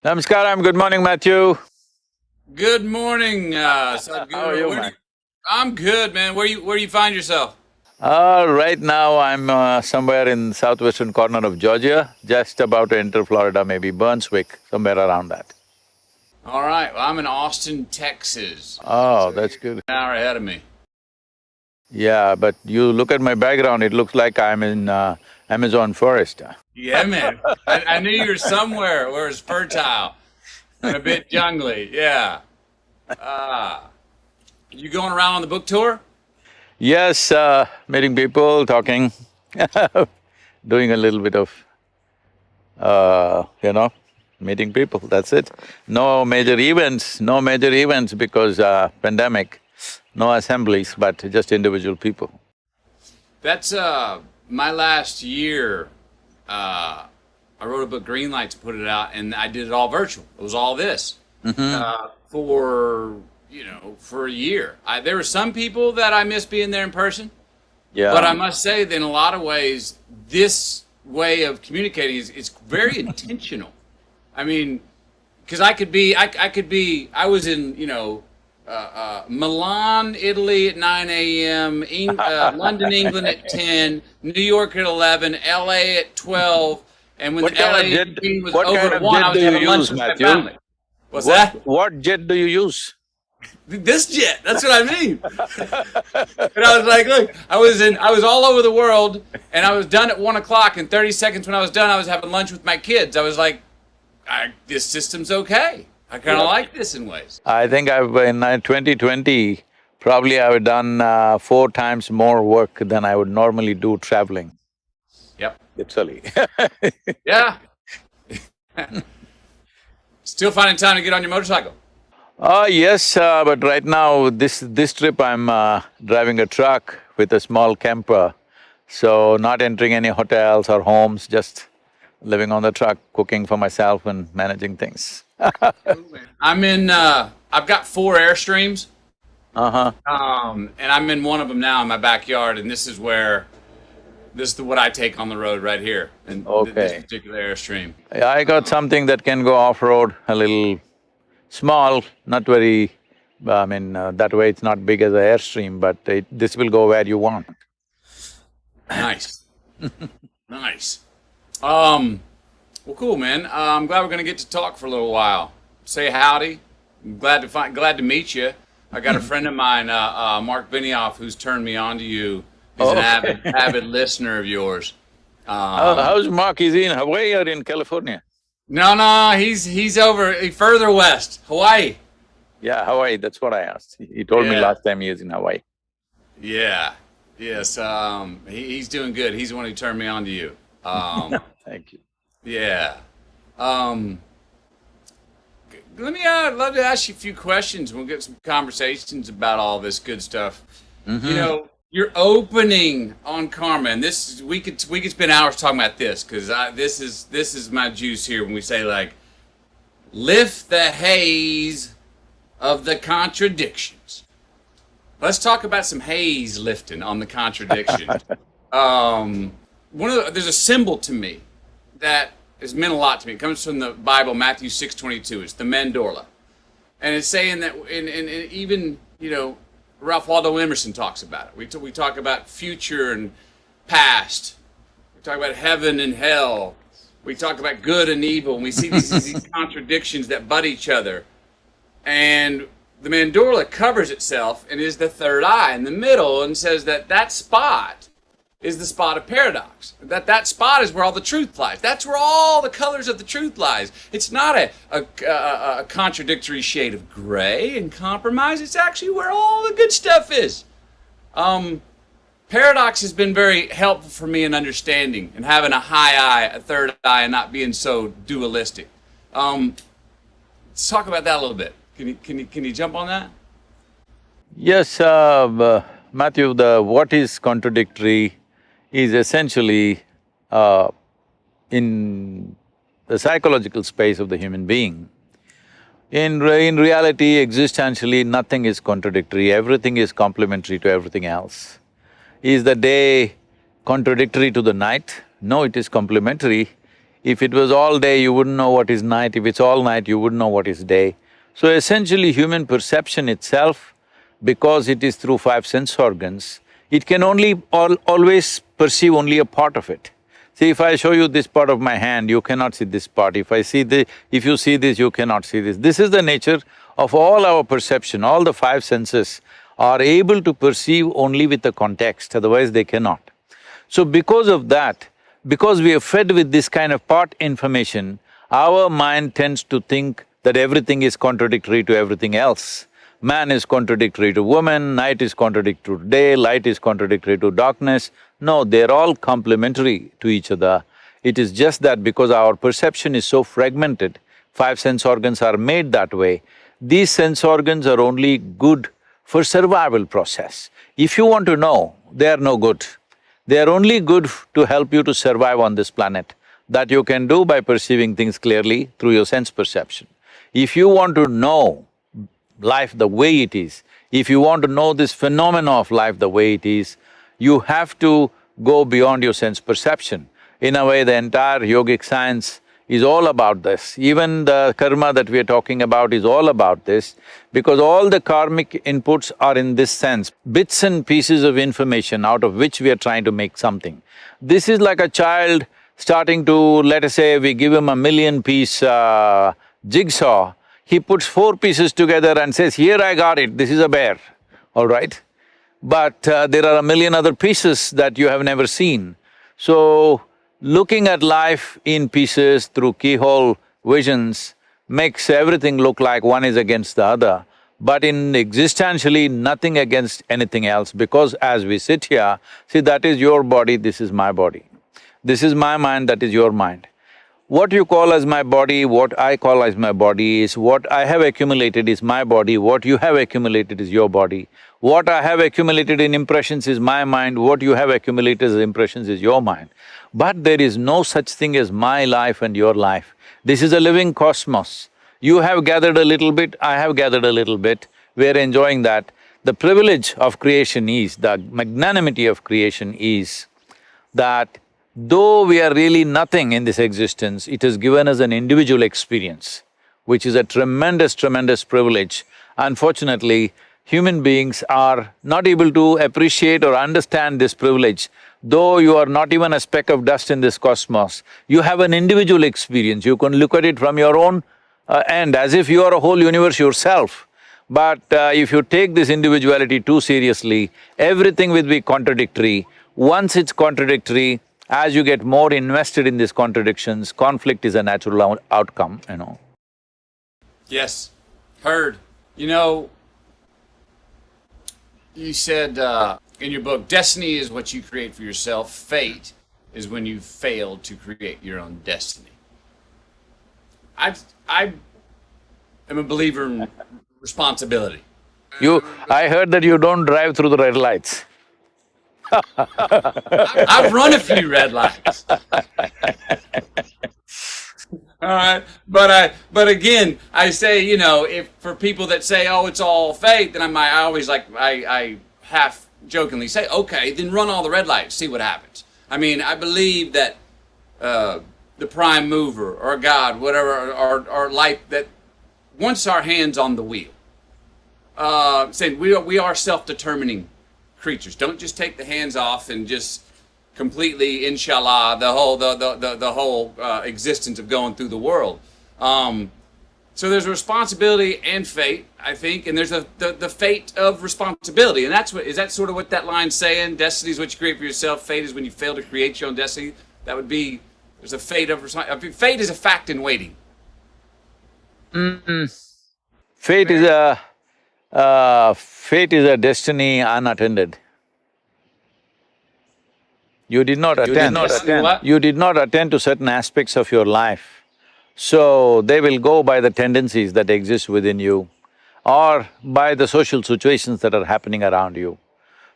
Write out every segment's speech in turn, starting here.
Namaskaram, good morning, Matthew. Good morning, Sadhguru. How are you, man? I'm good, man. Where do you find yourself? Right now I'm somewhere in southwestern corner of Georgia, just about to enter Florida, maybe Burnswick, somewhere around that. All right. Well, I'm in Austin, Texas, Oh, so that's you're good. an hour ahead of me. Yeah, but you look at my background, it looks like I'm in Amazon forest. Yeah, man. I knew you were somewhere where it's fertile and a bit jungly. Yeah. Ah. You going around on the book tour? Yes, meeting people, talking, doing a little bit of, meeting people, that's it. No major events because pandemic, no assemblies, but just individual people. That's my last year. I wrote a book, Greenlight, to put it out, and I did it all virtual. It was all this for a year. There were some people that I miss being there in person, but Yeah. I must say that in a lot of ways, this way of communicating is it's very intentional. I mean, because I was in Milan, Italy at 9 a.m., London, England at 10, New York at 11, LA at 12, and when What the kind of LA jet, meeting was what over kind at of 1, I jet was do you having lunch use, with my Matthew? family. What's that? What jet do you use? This jet. That's what I mean. And I was like, look, I was all over the world, and I was done at 1 o'clock. In 30 seconds, when I was done, I was having lunch with my kids. I was like, this system's okay. I kind of like this in ways. I think in 2020, probably I've done 4 times more work than I would normally do traveling. Yep. Literally. Yeah. Still finding time to get on your motorcycle. Yes, but right now, this trip I'm driving a truck with a small camper, so not entering any hotels or homes, just living on the truck, cooking for myself and managing things. I've got 4 Airstreams, Uh-huh. and I'm in one of them now in my backyard, and this is what I take on the road right here, and this Okay. particular Airstream. I got something that can go off-road, a little small, not very… that way it's not big as an Airstream, but this will go where you want. Nice. Nice. Well, cool, man. I'm glad we're gonna get to talk for a little while. Say howdy. I'm glad to meet you. I got a friend of mine, Mark Benioff, who's turned me on to you. He's an Okay. avid listener of yours. Um, How's Mark? Is he in Hawaii or in California? no, he's over further west, Hawaii. Yeah, Hawaii, that's what I asked. He told me Yeah, last time he was in Hawaii. yeah, yes. He's doing good. He's the one who turned me on to you. Thank you. Yeah. Um, Let me love to ask you a few questions. We'll get some conversations about all this good stuff. Your opening on karma, and this we could spend hours talking about this because this is my juice here when we say like lift the haze of the contradictions. Let's talk about some haze lifting on the contradiction. There's a symbol to me that has meant a lot to me. It comes from the Bible, Matthew 6:22. It's the mandorla, and it's saying that, and even Ralph Waldo Emerson talks about it. We talk about future and past. We talk about heaven and hell. We talk about good and evil, and we see these contradictions that butt each other. And the mandorla covers itself and is the third eye in the middle, and says that spot is the spot of paradox. That spot is where all the truth lies. That's where all the colors of the truth lies. It's not a contradictory shade of gray and compromise. It's actually where all the good stuff is. Paradox has been very helpful for me in understanding and having a high eye, a third eye, and not being so dualistic. Let's talk about that a little bit. Can you jump on that? Yes, Matthew, what is contradictory is essentially in the psychological space of the human being. In reality, existentially, nothing is contradictory, everything is complementary to everything else. Is the day contradictory to the night? No, it is complementary. If it was all day, you wouldn't know what is night. If it's all night, you wouldn't know what is day. So essentially, human perception itself, because it is through five sense organs, it can only always perceive only a part of it. See, if I show you this part of my hand, you cannot see this part. If you see this, you cannot see this. This is the nature of all our perception. All the five senses are able to perceive only with the context, otherwise they cannot. So because of that, because we are fed with this kind of part information, our mind tends to think that everything is contradictory to everything else. Man is contradictory to woman, night is contradictory to day, light is contradictory to darkness. No, they're all complementary to each other. It is just that because our perception is so fragmented, five sense organs are made that way. These sense organs are only good for survival process. If you want to know, they are no good. They are only good to help you to survive on this planet. That you can do by perceiving things clearly through your sense perception. If you want to know life the way it is, if you want to know this phenomena of life the way it is, you have to go beyond your sense perception. In a way, the entire yogic science is all about this. Even the karma that we are talking about is all about this, because all the karmic inputs are in this sense, bits and pieces of information out of which we are trying to make something. This is like a child starting to, let us say, we give him a 1,000,000-piece jigsaw, he puts 4 pieces together and says, here I got it, this is a bear, all right? But there are 1,000,000 other pieces that you have never seen. So, looking at life in pieces through keyhole visions makes everything look like one is against the other, but in existentially nothing against anything else, because as we sit here, see, that is your body, this is my body. This is my mind, that is your mind. What you call as my body, what I call as my body is what I have accumulated is my body, what you have accumulated is your body. What I have accumulated in impressions is my mind, what you have accumulated as impressions is your mind. But there is no such thing as my life and your life. This is a living cosmos. You have gathered a little bit, I have gathered a little bit, we're enjoying that. The privilege of creation is, the magnanimity of creation is that though we are really nothing in this existence, it has given us an individual experience, which is a tremendous, tremendous privilege. Unfortunately, human beings are not able to appreciate or understand this privilege. Though you are not even a speck of dust in this cosmos, you have an individual experience. You can look at it from your own end, as if you are a whole universe yourself. But if you take this individuality too seriously, everything will be contradictory. Once it's contradictory, as you get more invested in these contradictions, conflict is a natural outcome, you know. Yes, heard. You know, you said in your book, destiny is what you create for yourself, fate is when you fail to create your own destiny. I am a believer in responsibility. I heard that you don't drive through the red lights. I've run a few red lights. All right, but again, I say, you know, if for people that say, oh, it's all fate, then I always I half jokingly say, okay, then run all the red lights, see what happens. I mean, I believe that the prime mover or God, whatever, or life, that once our hands on the wheel, saying we are self-determining creatures. Don't just take the hands off and just completely, inshallah, the whole existence of going through the world. So there's a responsibility and fate, I think, and there's the fate of responsibility, and is that sort of what that line's saying? Destiny is what you create for yourself. Fate is when you fail to create your own destiny. That would be, there's a fate of responsibility. Fate is a fact in waiting. Fate is a destiny unattended. You did not attend. You did not attend to certain aspects of your life. So, they will go by the tendencies that exist within you or by the social situations that are happening around you.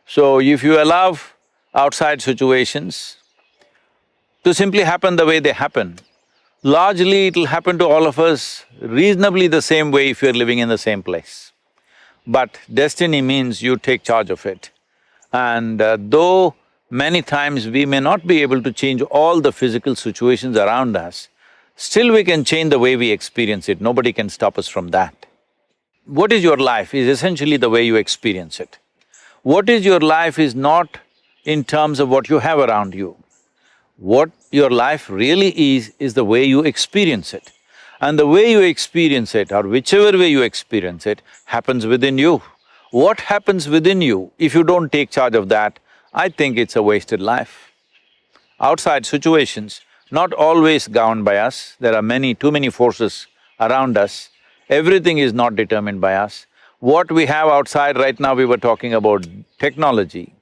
So, if you allow outside situations to simply happen the way they happen, largely it'll happen to all of us reasonably the same way if you're living in the same place. But destiny means you take charge of it. And though Many times we may not be able to change all the physical situations around us, still we can change the way we experience it, nobody can stop us from that. What is your life is essentially the way you experience it. What is your life is not in terms of what you have around you. What your life really is the way you experience it. And the way you experience it, or whichever way you experience it, happens within you. What happens within you, if you don't take charge of that, I think it's a wasted life. Outside situations, not always governed by us, there are too many forces around us. Everything is not determined by us. What we have outside right now, we were talking about technology.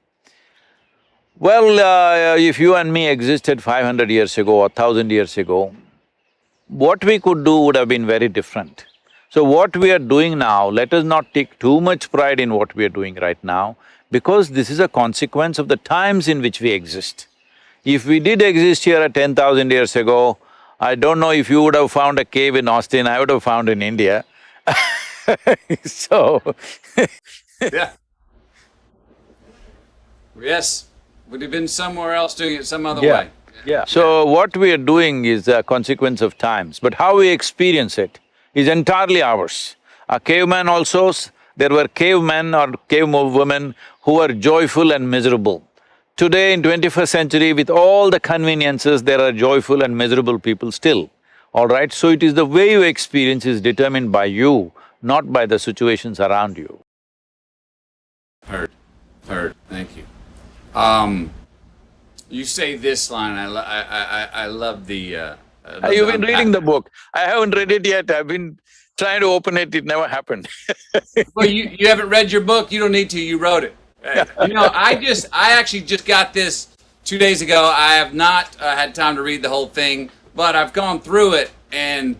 Well, if you and me existed 500 years ago or 1000 years ago, what we could do would have been very different. So what we are doing now, let us not take too much pride in what we are doing right now, because this is a consequence of the times in which we exist. If we did exist here at 10,000 years ago, I don't know if you would have found a cave in Austin, I would have found in India. So Yeah. Yes, would have been somewhere else doing it some other way. Yeah. So what we are doing is a consequence of times, but how we experience it is entirely ours. A caveman also, there were cavemen or cavewomen who were joyful and miserable. Today in 21st century, with all the conveniences, there are joyful and miserable people still, all right? So it is the way you experience is determined by you, not by the situations around you. Heard, thank you. You say this line, I love the… You've been reading the book. I haven't read it yet, I've been trying to open it, it never happened. Well, you haven't read your book, you don't need to, you wrote it. You know, I actually just got this 2 days ago. I have not had time to read the whole thing, but I've gone through it and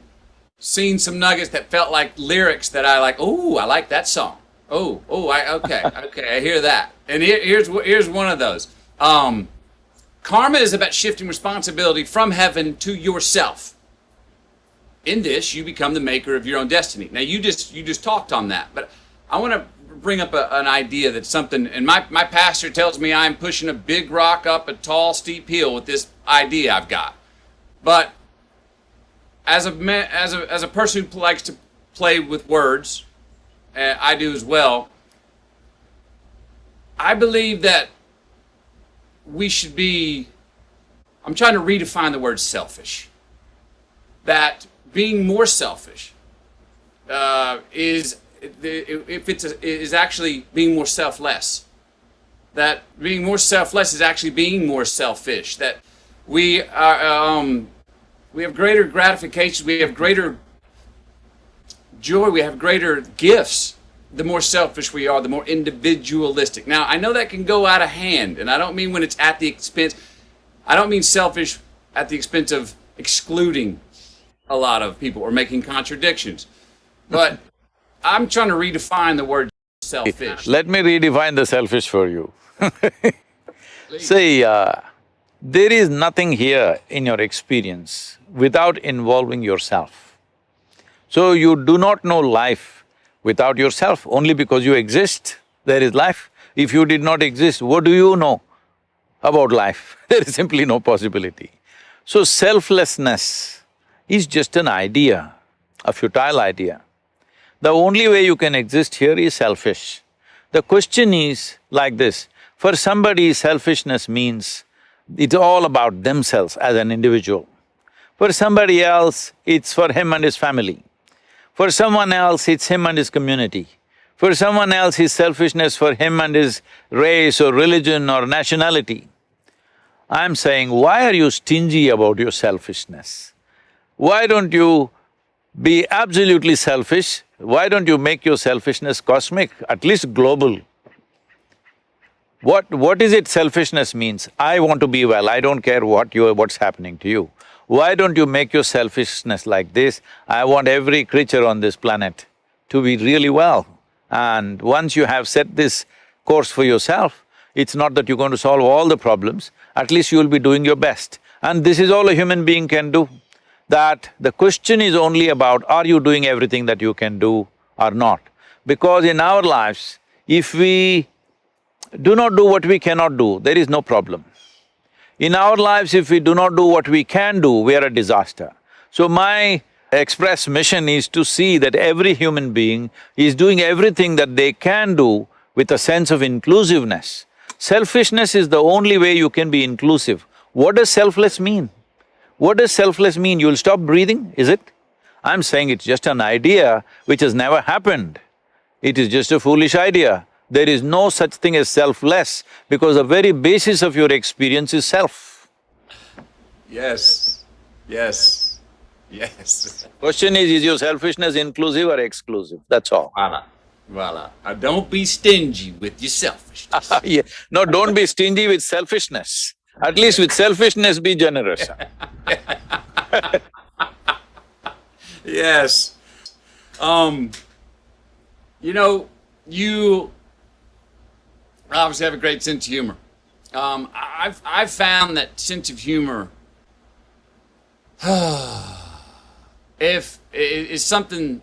seen some nuggets that felt like lyrics that I like, oh, I like that song. Okay, I hear that. And here's one of those. Karma is about shifting responsibility from heaven to yourself. In this, you become the maker of your own destiny. Now, you just talked on that, but I want to bring up an idea that's something, and my pastor tells me I'm pushing a big rock up a tall, steep hill with this idea I've got. But as a person who likes to play with words, I do as well, I believe that we should be… I'm trying to redefine the word selfish. That being more selfish is actually being more selfless. That being more selfless is actually being more selfish. That we have greater gratification, we have greater joy, we have greater gifts. The more selfish we are, the more individualistic. Now, I know that can go out of hand, and I don't mean when it's at the expense… I don't mean selfish at the expense of excluding a lot of people or making contradictions. But I'm trying to redefine the word selfish. Let me redefine the selfish for you. See, there is nothing here in your experience without involving yourself. So you do not know life without yourself. Only because you exist, there is life. If you did not exist, what do you know about life? There is simply no possibility. So selflessness is just an idea, a futile idea. The only way you can exist here is selfish. The question is like this, for somebody selfishness means it's all about themselves as an individual. For somebody else, it's for him and his family. For someone else, it's him and his community. For someone else, his selfishness for him and his race or religion or nationality. I'm saying, why are you stingy about your selfishness? Why don't you be absolutely selfish? Why don't you make your selfishness cosmic, at least global? What is it selfishness means? I want to be well, I don't care what's happening to you. Why don't you make your selfishness like this? I want every creature on this planet to be really well. And once you have set this course for yourself, it's not that you're going to solve all the problems, at least you'll be doing your best. And this is all a human being can do. That the question is only about, are you doing everything that you can do or not? Because in our lives, if we do not do what we cannot do, there is no problem. In our lives, if we do not do what we can do, we are a disaster. So my express mission is to see that every human being is doing everything that they can do with a sense of inclusiveness. Selfishness is the only way you can be inclusive. What does selfless mean? What does selfless mean? You'll stop breathing, is it? I'm saying it's just an idea which has never happened. It is just a foolish idea. There is no such thing as selfless because the very basis of your experience is self. Yes, yes, yes. Question is your selfishness inclusive or exclusive? That's all. Voila, voila. Now don't be stingy with your selfishness. Yeah. No, don't be stingy with selfishness. At least with selfishness, be generous. Yes. You know, you obviously have a great sense of humor. I've found that sense of humor if is something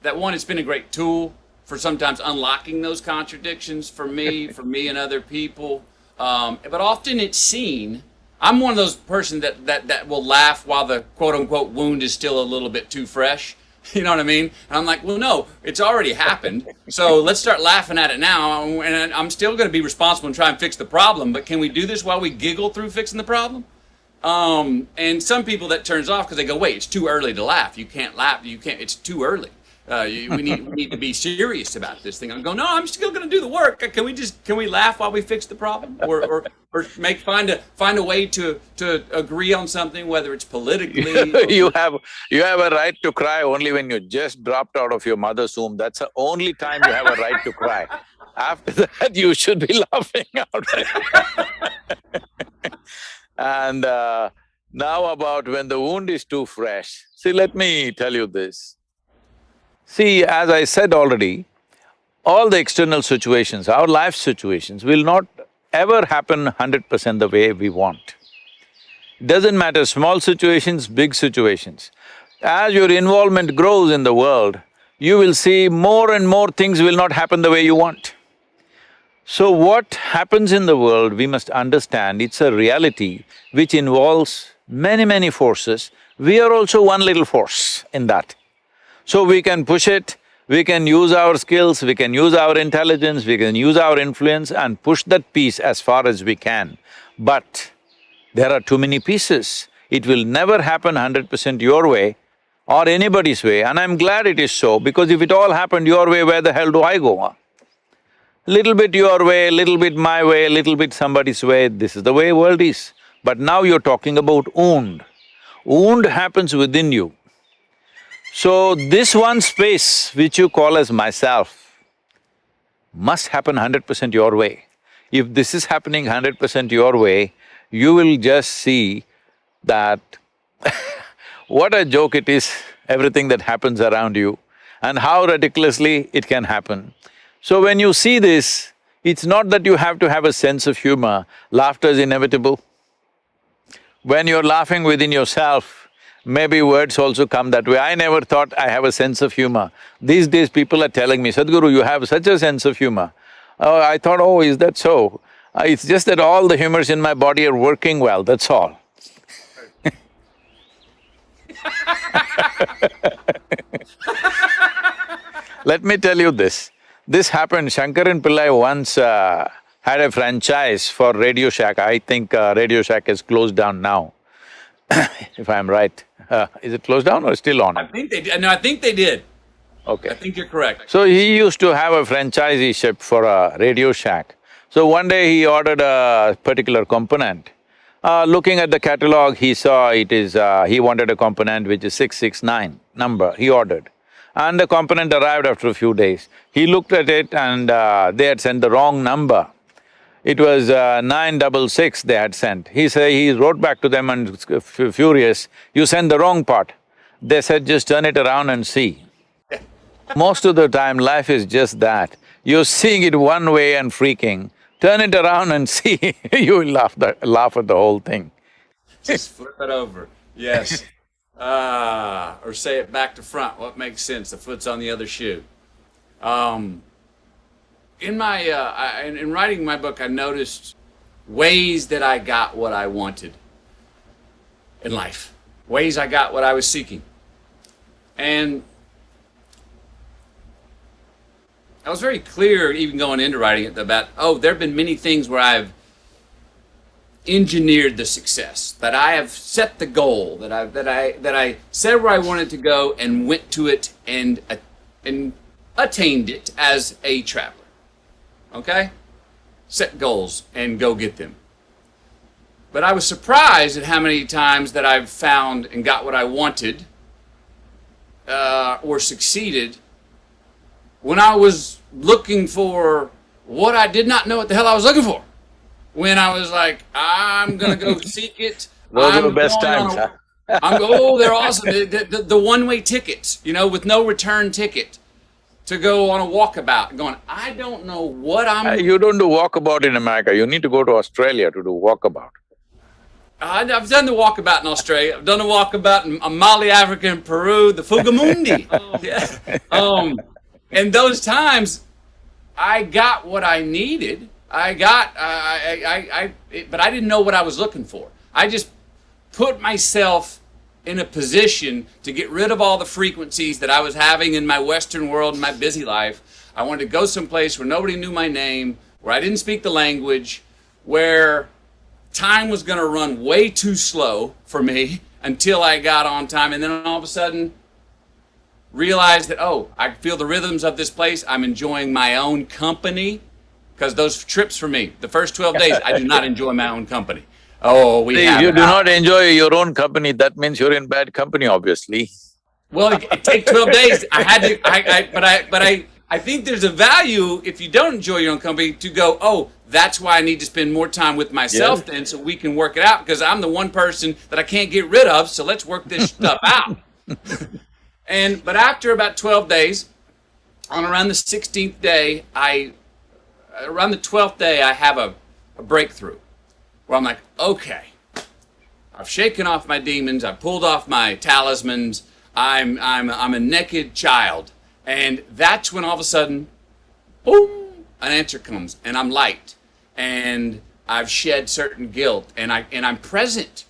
that one, it's been a great tool for sometimes unlocking those contradictions for me and other people. But often it's seen. I'm one of those person that will laugh while the quote unquote wound is still a little bit too fresh. You know what I mean? And I'm like, well, no, it's already happened. So let's start laughing at it now. And I'm still going to be responsible and try and fix the problem. But can we do this while we giggle through fixing the problem? And some people that turns off because they go, wait, it's too early to laugh. You can't laugh. You can't. It's too early. We need to be serious about this thing. I'm going, no, I'm still going to do the work. Can we laugh while we fix the problem, or find a way to agree on something, whether it's politically. You have a right to cry only when you just dropped out of your mother's womb. That's the only time you have a right to cry. After that, you should be laughing out. And now about when the wound is too fresh. See, let me tell you this. See, as I said already, all the external situations, our life situations will not ever happen 100% the way we want. Doesn't matter, small situations, big situations. As your involvement grows in the world, you will see more and more things will not happen the way you want. So what happens in the world, we must understand, it's a reality which involves many forces. We are also one little force in that. So we can push it, we can use our skills, we can use our intelligence, we can use our influence and push that piece as far as we can. But there are too many pieces. It will never happen 100% your way or anybody's way, and I'm glad it is so, because if it all happened your way, where the hell do I go, huh? Little bit your way, little bit my way, little bit somebody's way, this is the way world is. But now you're talking about wound. Wound happens within you. So this one space which you call as myself must happen 100% your way. If this is happening 100% your way, you will just see that what a joke it is, everything that happens around you and how ridiculously it can happen. So when you see this, it's not that you have to have a sense of humor, laughter is inevitable. When you're laughing within yourself, maybe words also come that way. I never thought I have a sense of humor. These days people are telling me, Sadhguru, you have such a sense of humor. Oh, I thought, oh, is that so? It's just that all the humors in my body are working well, that's all. Let me tell you this. This happened, Shankaran Pillai once had a franchise for Radio Shack. I think Radio Shack is closed down now, if I'm right. Is it closed down or still on? I think they did. No, I think they did. Okay. I think you're correct. So he used to have a franchisee-ship for a Radio Shack. So one day he ordered a particular component. Looking at the catalog, he saw it is… he wanted a component which is 669 number, he ordered. And the component arrived after a few days. He looked at it and they had sent the wrong number. It was 966 they had sent. He wrote back to them and furious, you sent the wrong part. They said, just turn it around and see. Most of the time life is just that. You're seeing it one way and freaking, turn it around and see, you will laugh at the whole thing. Just flip it over, yes. Or say it back to front, what makes sense, the foot's on the other shoe. in my in writing my book, I noticed ways that I got what I wanted in life, ways I got what I was seeking, and I was very clear, even going into writing it, about there have been many things where I've engineered the success, that I have set the goal, that I said where I wanted to go and went to it and attained it as a traveler. Okay? Set goals and go get them. But I was surprised at how many times that I've found and got what I wanted or succeeded when I was looking for what I did not know what the hell I was looking for. When I was like, I'm going to go seek it. Those are the best times, huh? They're awesome. The one-way tickets, with no return ticket to go on a walkabout. Going, I don't know what I'm... You don't do walkabout in America. You need to go to Australia to do walkabout. I've done the walkabout in Australia. I've done the walkabout in Mali, Africa, and Peru, the Fugamundi. Yeah. And those times, I got what I needed. But I didn't know what I was looking for. I just put myself in a position to get rid of all the frequencies that I was having in my Western world and my busy life. I wanted to go someplace where nobody knew my name, where I didn't speak the language, where time was going to run way too slow for me until I got on time, and then all of a sudden realized that, I feel the rhythms of this place. I'm enjoying my own company. Because those trips for me, the first 12 days, I do not enjoy my own company. If you do not enjoy your own company, that means you're in bad company, obviously. Well, it takes 12 days. I had to, I think there's a value if you don't enjoy your own company to go, that's why I need to spend more time with myself then, so we can work it out, because I'm the one person that I can't get rid of, so let's work this stuff out. But after about 12 days, on around the 16th day, around the 12th day, I have a breakthrough where I'm like, okay, I've shaken off my demons, I've pulled off my talismans, I'm a naked child. And that's when all of a sudden, boom, an answer comes, and I'm light, and I've shed certain guilt, and I'm present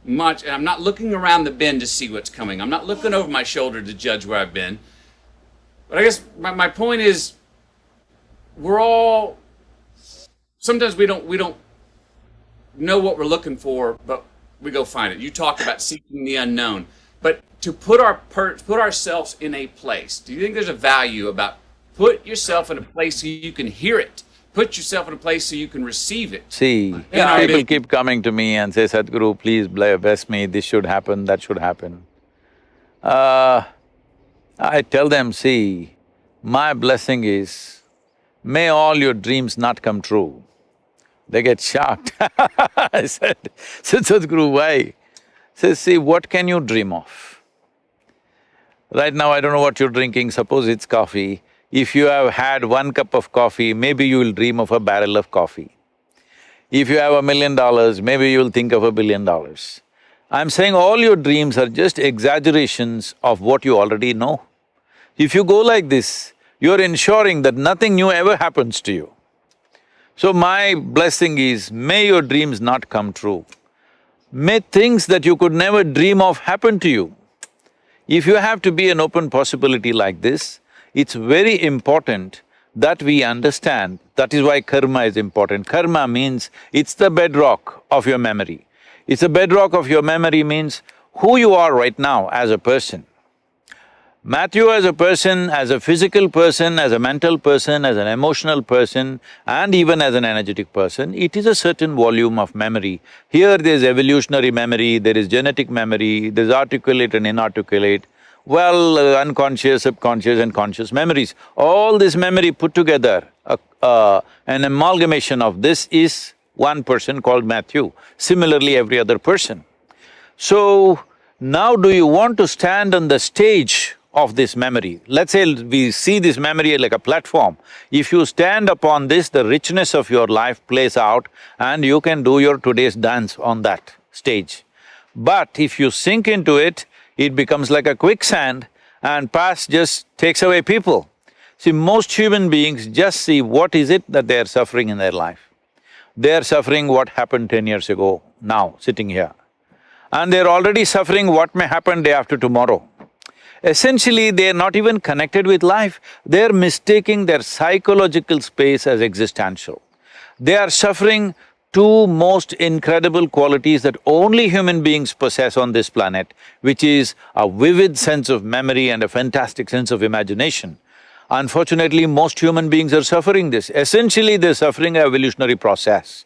much, and I'm not looking around the bend to see what's coming. I'm not looking over my shoulder to judge where I've been. But I guess my point is, we're all, sometimes we don't know what we're looking for, but we go find it. You talk about seeking the unknown, but to put ourselves in a place, do you think there's a value about put yourself in a place so you can hear it? Put yourself in a place so you can receive it. See, people keep coming to me and say, Sadhguru, please bless me, this should happen, that should happen. I tell them, see, my blessing is, may all your dreams not come true. They get shocked. I said, Sadhguru, why? Says, see, what can you dream of? Right now, I don't know what you're drinking, suppose it's coffee. If you have had 1 cup of coffee, maybe you will dream of a barrel of coffee. If you have $1 million, maybe you'll think of $1 billion. I'm saying all your dreams are just exaggerations of what you already know. If you go like this, you're ensuring that nothing new ever happens to you. So my blessing is, may your dreams not come true. May things that you could never dream of happen to you. If you have to be an open possibility like this, it's very important that we understand, that is why karma is important. Karma means it's the bedrock of your memory. It's the bedrock of your memory means who you are right now as a person. Matthew as a person, as a physical person, as a mental person, as an emotional person, and even as an energetic person, it is a certain volume of memory. Here there's evolutionary memory, there is genetic memory, there's articulate and inarticulate, unconscious, subconscious and conscious memories. All this memory put together, an amalgamation of this is one person called Matthew, similarly every other person. So, now do you want to stand on the stage of this memory? Let's say we see this memory like a platform. If you stand upon this, the richness of your life plays out and you can do your today's dance on that stage. But if you sink into it, it becomes like a quicksand and past just takes away people. See, most human beings just see what is it that they are suffering in their life. They are suffering what happened 10 years ago, now, sitting here. And they're already suffering what may happen day after tomorrow. Essentially, they're not even connected with life, they're mistaking their psychological space as existential. They are suffering two most incredible qualities that only human beings possess on this planet, which is a vivid sense of memory and a fantastic sense of imagination. Unfortunately, most human beings are suffering this. Essentially, they're suffering an evolutionary process.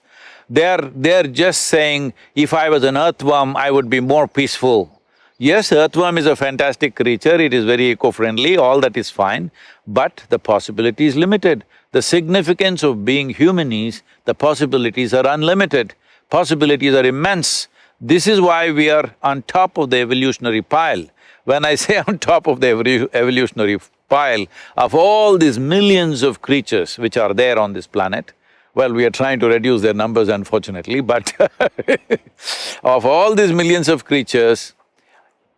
They're just saying, if I was an earthworm, I would be more peaceful. Yes, earthworm is a fantastic creature, it is very eco-friendly, all that is fine, but the possibility is limited. The significance of being human is, the possibilities are unlimited, possibilities are immense. This is why we are on top of the evolutionary pile. When I say on top of the evolutionary pile of all these millions of creatures which are there on this planet, well, we are trying to reduce their numbers unfortunately, but of all these millions of creatures,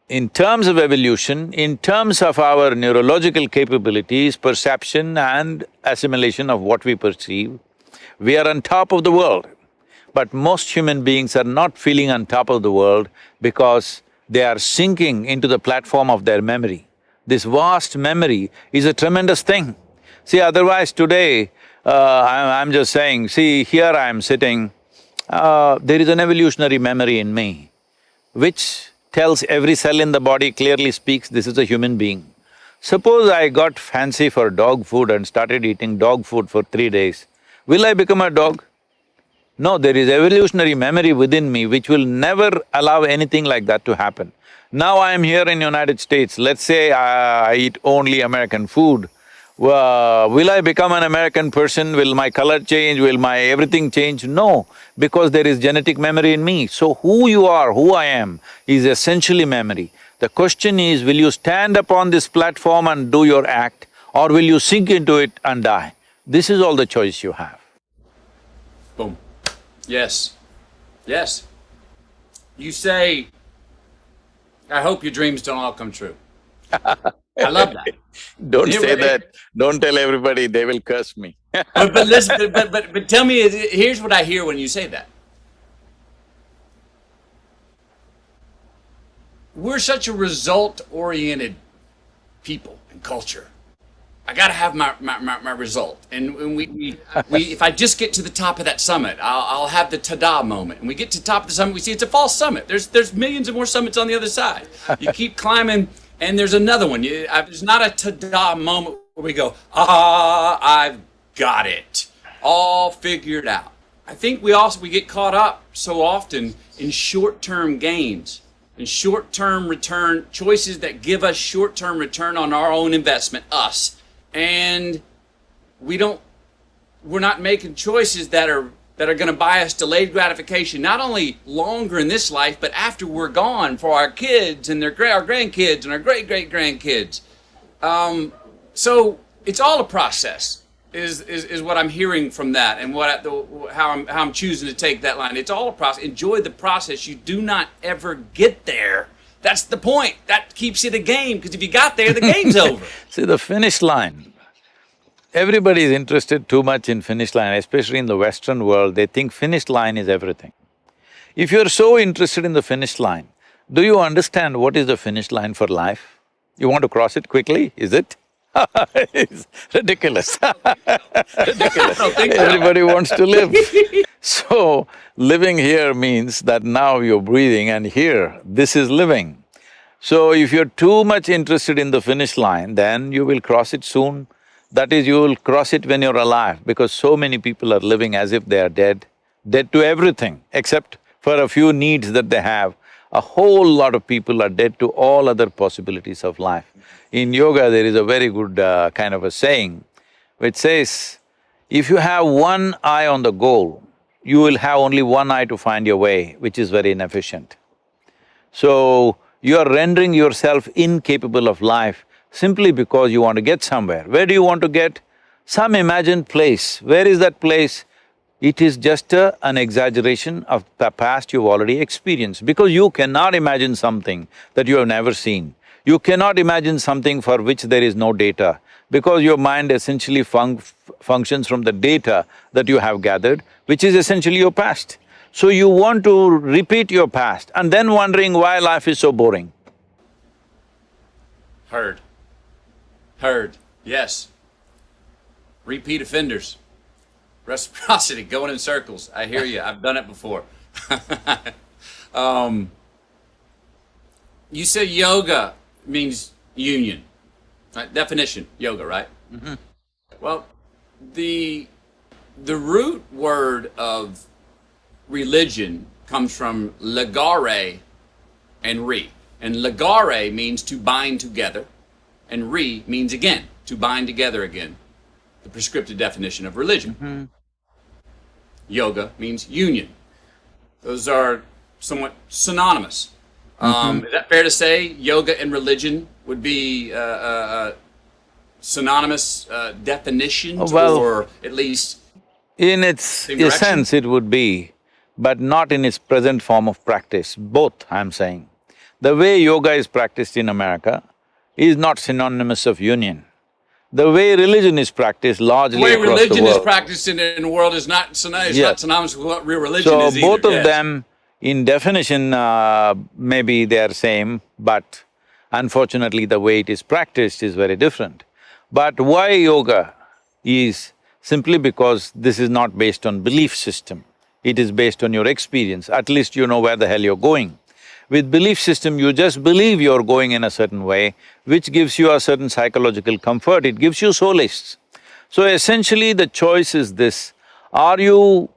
in terms of evolution, in terms of our neurological capabilities, perception and assimilation of what we perceive, we are on top of the world. But most human beings are not feeling on top of the world because they are sinking into the platform of their memory. This vast memory is a tremendous thing. See, otherwise today, I'm just saying, see, here I am sitting, there is an evolutionary memory in me, which tells every cell in the body, clearly speaks, this is a human being. Suppose I got fancy for dog food and started eating dog food for 3 days, will I become a dog? No, there is evolutionary memory within me which will never allow anything like that to happen. Now I am here in United States, let's say I eat only American food, will I become an American person? Will my color change? Will my everything change? No, because there is genetic memory in me. So who you are, who I am, is essentially memory. The question is, will you stand upon this platform and do your act, or will you sink into it and die? This is all the choice you have. Boom. Yes. Yes. You say, I hope your dreams don't all come true. I love that. Don't say that, don't tell everybody, they will curse me. but listen, but tell me, here's what I hear when you say that. We're such a result-oriented people and culture. I gotta have my result. And we if I just get to the top of that summit, I'll have the ta-da moment. And we get to the top of the summit, we see it's a false summit. There's millions of more summits on the other side. You keep climbing, and there's another one. There's not a ta-da moment where we go, I've got it, all figured out. I think we get caught up so often in short-term gains, and short-term return, choices that give us short-term return on our own investment, us. And we're not making choices that are gonna buy us delayed gratification, not only longer in this life, but after we're gone, for our kids and our grandkids and our great-great-grandkids. So it's all a process, is what I'm hearing from that, and how I'm choosing to take that line. It's all a process. Enjoy the process. You do not ever get there. That's the point. That keeps it a game, because if you got there, the game's over. See, the finish line, everybody is interested too much in finish line, especially in the Western world, they think finish line is everything. If you're so interested in the finish line, do you understand what is the finish line for life? You want to cross it quickly, is it? It's ridiculous. Ridiculous. Everybody wants to live. So, living here means that now you're breathing, and here, this is living. So, if you're too much interested in the finish line, then you will cross it soon. That is, you will cross it when you're alive, because so many people are living as if they are dead, dead to everything, except for a few needs that they have. A whole lot of people are dead to all other possibilities of life. In yoga, there is a very good kind of a saying, which says, if you have one eye on the goal, you will have only one eye to find your way, which is very inefficient. So, you are rendering yourself incapable of life simply because you want to get somewhere. Where do you want to get? Some imagined place. Where is that place? It is just an exaggeration of the past you've already experienced, because you cannot imagine something that you have never seen. You cannot imagine something for which there is no data, because your mind essentially functions from the data that you have gathered, which is essentially your past. So you want to repeat your past and then wondering why life is so boring. Heard. Heard. Yes. Repeat offenders. Reciprocity, going in circles. I hear you. I've done it before. You say yoga means union. Right? Definition, yoga, right? Mm-hmm. Well, the root word of religion comes from legare and re. And legare means to bind together, and re means again, to bind together again. The prescriptive definition of religion. Mm-hmm. Yoga means union. Those are somewhat synonymous. Is that fair to say yoga and religion would be synonymous definitions, Well, or at least in its same direction? essence it would be, but not in its present form of practice, both I'm saying. The way yoga is practiced in America is not synonymous of union. The way religion is practiced largely The way across the religion is world. practiced in the world is not synonymous, Yes. not synonymous with what real religion So is either. both of Yes. them in definition, maybe they are same, but unfortunately the way it is practiced is very different. But why yoga is simply because this is not based on belief system, it is based on your experience, at least you know where the hell you're going. With belief system, you just believe you're going in a certain way, which gives you a certain psychological comfort, it gives you solace. So essentially the choice is this, are you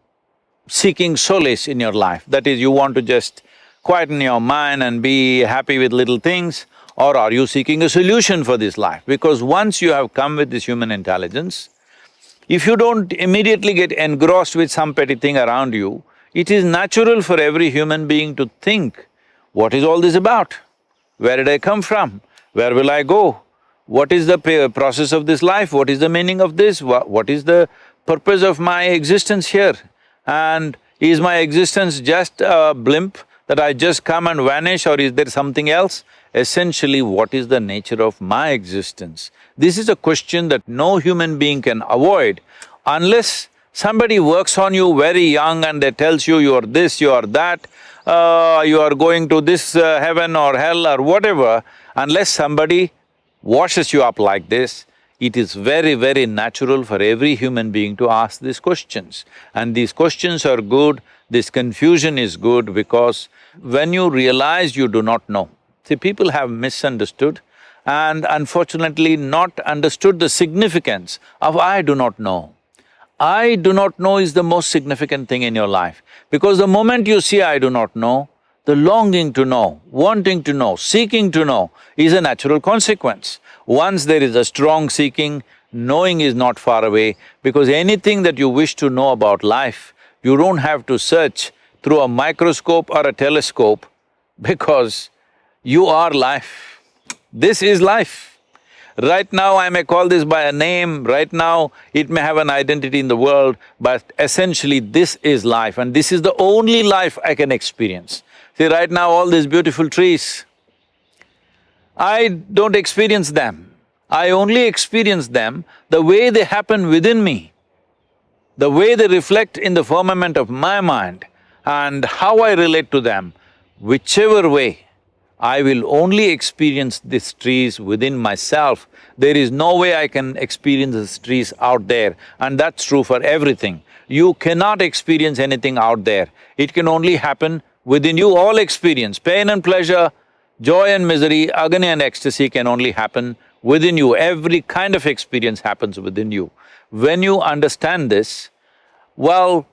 seeking solace in your life? That is, you want to just quieten your mind and be happy with little things, or are you seeking a solution for this life? Because once you have come with this human intelligence, if you don't immediately get engrossed with some petty thing around you, it is natural for every human being to think, what is all this about? Where did I come from? Where will I go? What is the process of this life? What is the meaning of this? What is the purpose of my existence here? And is my existence just a blimp that I just come and vanish, or is there something else? Essentially, what is the nature of my existence? This is a question that no human being can avoid unless somebody works on you very young and they tells you are this, you are that, you are going to this heaven or hell or whatever. Unless somebody washes you up like this, it is very, very natural for every human being to ask these questions. And these questions are good, this confusion is good, because when you realize you do not know, see, people have misunderstood and unfortunately not understood the significance of I do not know. I do not know is the most significant thing in your life, because the moment you see I do not know, the longing to know, wanting to know, seeking to know is a natural consequence. Once there is a strong seeking, knowing is not far away, because anything that you wish to know about life, you don't have to search through a microscope or a telescope, because you are life. This is life. Right now I may call this by a name, right now it may have an identity in the world, but essentially this is life, and this is the only life I can experience. See, right now all these beautiful trees, I don't experience them. I only experience them the way they happen within me, the way they reflect in the firmament of my mind, and how I relate to them. Whichever way, I will only experience these trees within myself. There is no way I can experience these trees out there, and that's true for everything. You cannot experience anything out there, it can only happen within you. All experience, pain and pleasure, joy and misery, agony and ecstasy can only happen within you. Every kind of experience happens within you. When you understand this, well,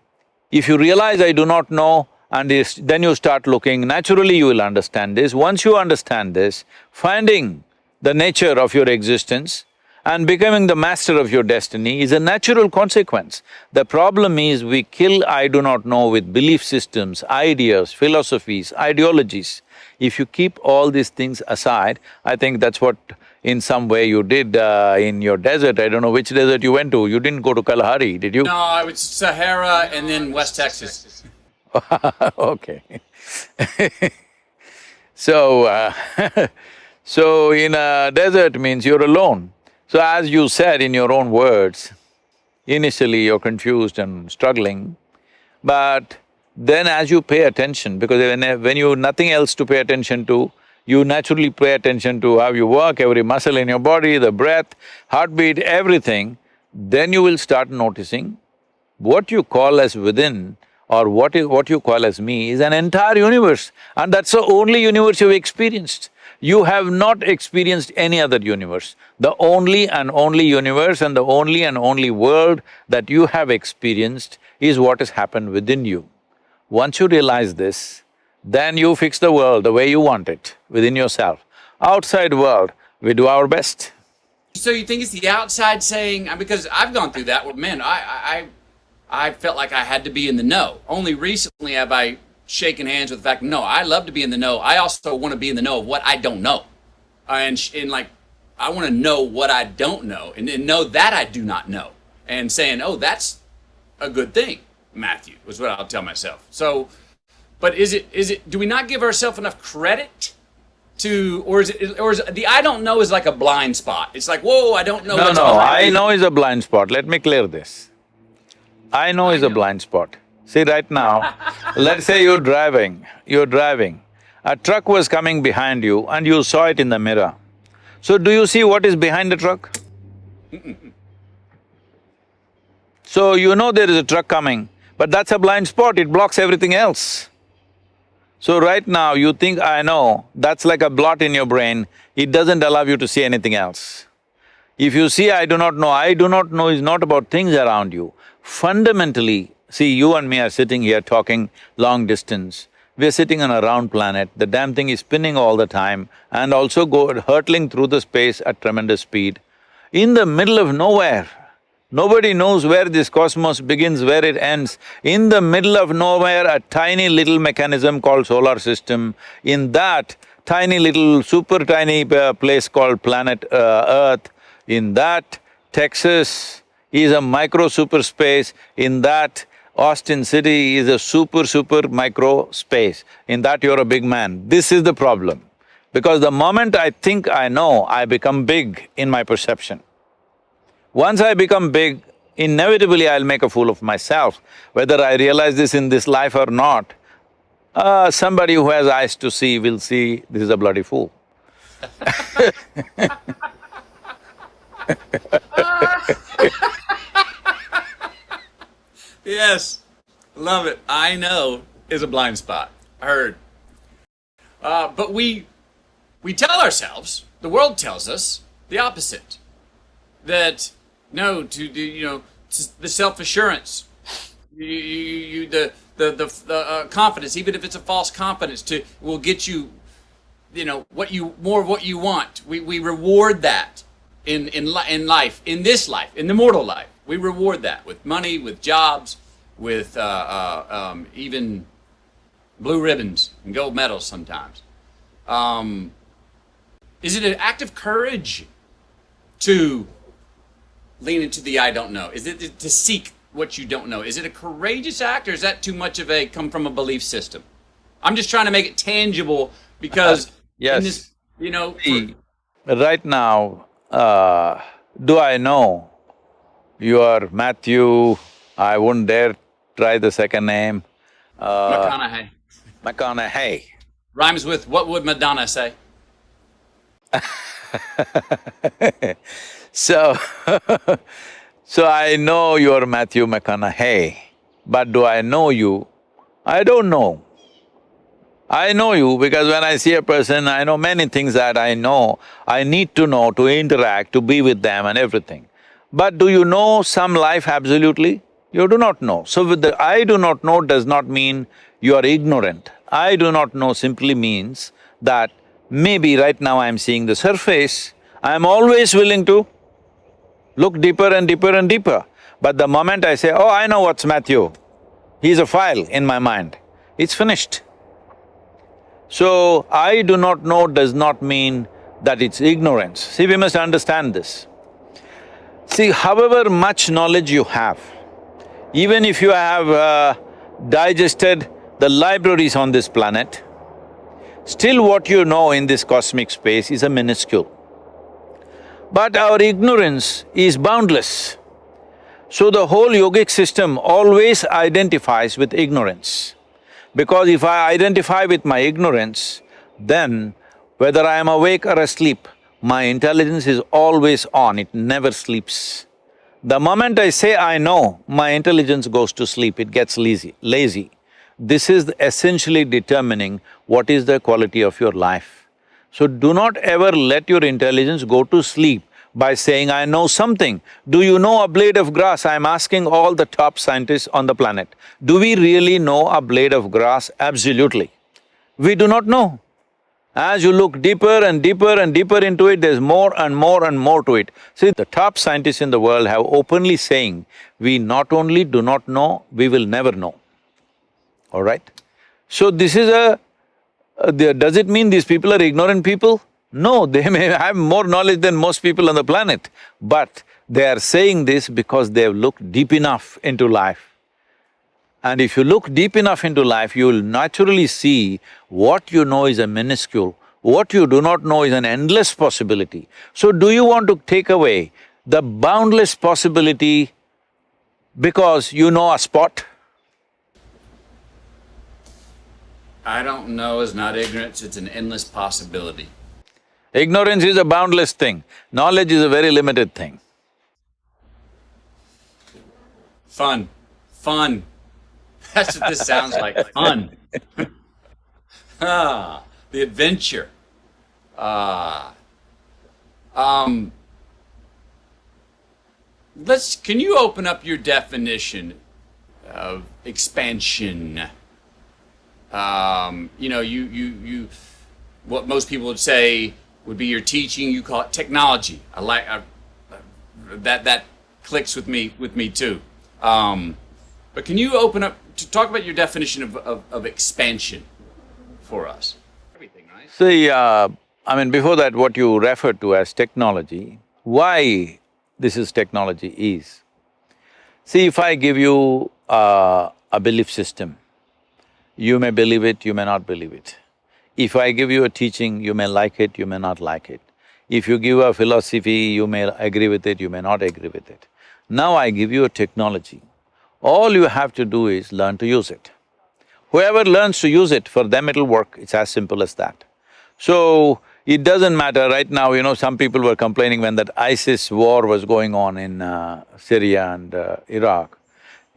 if you realize I do not know, and then you start looking, naturally you will understand this. Once you understand this, finding the nature of your existence and becoming the master of your destiny is a natural consequence. The problem is we kill I do not know with belief systems, ideas, philosophies, ideologies. If you keep all these things aside, I think that's what in some way you did in your desert. I don't know which desert you went to. You didn't go to Kalahari, did you? No, I was Sahara and then West Texas. Okay. So, So in a desert means you're alone. So as you said in your own words, initially you're confused and struggling, but then as you pay attention, because when you nothing else to pay attention to, you naturally pay attention to how you work, every muscle in your body, the breath, heartbeat, everything, then you will start noticing what you call as within or what you call as me is an entire universe, and that's the only universe you've experienced. You have not experienced any other universe. The only and only universe and the only and only world that you have experienced is what has happened within you. Once you realize this, then you fix the world the way you want it, within yourself. Outside world, we do our best. So you think it's the outside saying, because I've gone through that where, man, I felt like I had to be in the know. Only recently have I shaken hands with the fact, no, I love to be in the know. I also want to be in the know of what I don't know. And like, I want to know what I don't know and know that I do not know. And saying, oh, that's a good thing, Matthew, was what I'll tell myself. So, but is it, do we not give ourselves enough credit to, or is the I don't know is like a blind spot? It's like, whoa, I don't know. No, I know is a blind spot. Let me clear this. I know is a blind spot. See, right now, let's say you're driving, a truck was coming behind you and you saw it in the mirror. So do you see what is behind the truck? So you know there is a truck coming, but that's a blind spot, it blocks everything else. So right now you think, I know, that's like a blot in your brain, it doesn't allow you to see anything else. If you see I do not know is not about things around you. Fundamentally, see, you and me are sitting here talking long distance. We're sitting on a round planet, the damn thing is spinning all the time and also hurtling through the space at tremendous speed. In the middle of nowhere, nobody knows where this cosmos begins, where it ends. In the middle of nowhere, a tiny little mechanism called solar system. In that tiny little, super tiny place called planet Earth, in that Texas is a micro super space, in that Austin City is a super micro space, in that you're a big man. This is the problem. Because the moment I think I know, I become big in my perception. Once I become big, inevitably I'll make a fool of myself. Whether I realize this in this life or not, somebody who has eyes to see will see this is a bloody fool. Yes, love it. I know is a blind spot. Heard. But we tell ourselves, the world tells us the opposite. That no, the self-assurance, the confidence, even if it's a false confidence, will get you, what you want. We reward that in life, in this life, in the mortal life. We reward that with money, with jobs, with even blue ribbons and gold medals sometimes. Is it an act of courage to lean into the I don't know? Is it to seek what you don't know? Is it a courageous act, or is that too much of a come from a belief system? I'm just trying to make it tangible because yes. in this, Right now, do I know you are Matthew, I wouldn't dare try the second name. McConaughey. McConaughey. Rhymes with what would Madonna say? So, so I know you're Matthew McConaughey, but do I know you? I don't know. I know you because when I see a person, I know many things that I know, I need to know to interact, to be with them and everything. But do you know some life absolutely? You do not know. So with the I do not know does not mean you are ignorant. I do not know simply means that maybe right now I'm seeing the surface, I'm always willing to look deeper and deeper and deeper. But the moment I say, oh, I know what's Matthew, he's a file in my mind, it's finished. So, I do not know does not mean that it's ignorance. See, we must understand this. See, however much knowledge you have, even if you have digested the libraries on this planet, Still what you know in this cosmic space is a minuscule. But our ignorance is boundless. So the whole yogic system always identifies with ignorance. Because if I identify with my ignorance, then whether I am awake or asleep, my intelligence is always on, it never sleeps. The moment I say I know, my intelligence goes to sleep, it gets lazy. This is essentially determining what is the quality of your life. So do not ever let your intelligence go to sleep by saying, I know something. Do you know a blade of grass? I'm asking all the top scientists on the planet. Do we really know a blade of grass? Absolutely. We do not know. As you look deeper and deeper and deeper into it, there's more and more and more to it. See, the top scientists in the world have openly saying, we not only do not know, we will never know. All right? So this is does it mean these people are ignorant people? No, they may have more knowledge than most people on the planet, but they are saying this because they have looked deep enough into life. And if you look deep enough into life, you will naturally see what you know is a minuscule, what you do not know is an endless possibility. So do you want to take away the boundless possibility because you know a spot? I don't know is not ignorance, it's an endless possibility. Ignorance is a boundless thing, knowledge is a very limited thing. Fun. Fun. That's what this sounds like, fun. The adventure. Can you open up your definition of expansion? What most people would say would be your teaching, you call it technology. That clicks with me too. But can you open up to talk about your definition of expansion for us? Everything, right? See, before that, what you referred to as technology, why this is technology is, see, if I give you a belief system, you may believe it, you may not believe it. If I give you a teaching, you may like it, you may not like it. If you give a philosophy, you may agree with it, you may not agree with it. Now I give you a technology. All you have to do is learn to use it. Whoever learns to use it, for them it'll work, it's as simple as that. So, it doesn't matter, right now, some people were complaining when that ISIS war was going on in Syria and Iraq.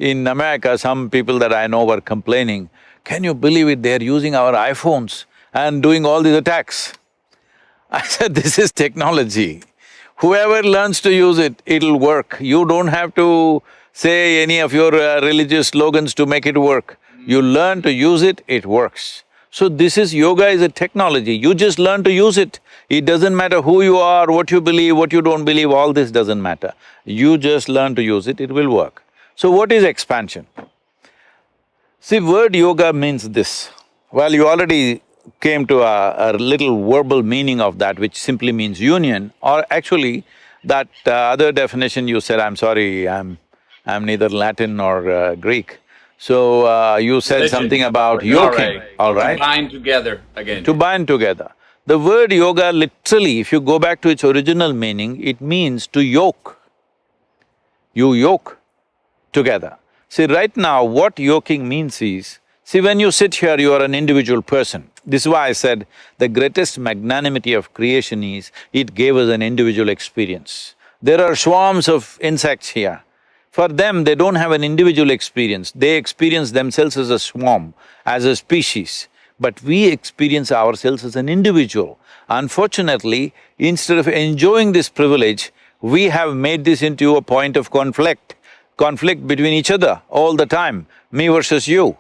In America, some people that I know were complaining, can you believe it, they're using our iPhones and doing all these attacks. I said, this is technology. Whoever learns to use it, it'll work. You don't have to say any of your religious slogans to make it work. You learn to use it, it works. So this is… yoga is a technology, you just learn to use it. It doesn't matter who you are, what you believe, what you don't believe, all this doesn't matter. You just learn to use it, it will work. So what is expansion? See, word yoga means this. Well, you already came to a little verbal meaning of that, which simply means union, or actually that other definition you said, I'm sorry, I'm neither Latin nor Greek. So you said Religion. something about yoking, all right? To bind together again. To bind together. The word yoga literally, if you go back to its original meaning, it means to yoke. You yoke together. See, right now what yoking means is, see, when you sit here, you are an individual person. This is why I said the greatest magnanimity of creation is, it gave us an individual experience. There are swarms of insects here. For them, they don't have an individual experience, they experience themselves as a swarm, as a species. But we experience ourselves as an individual. Unfortunately, instead of enjoying this privilege, we have made this into a point of conflict between each other all the time, me versus you.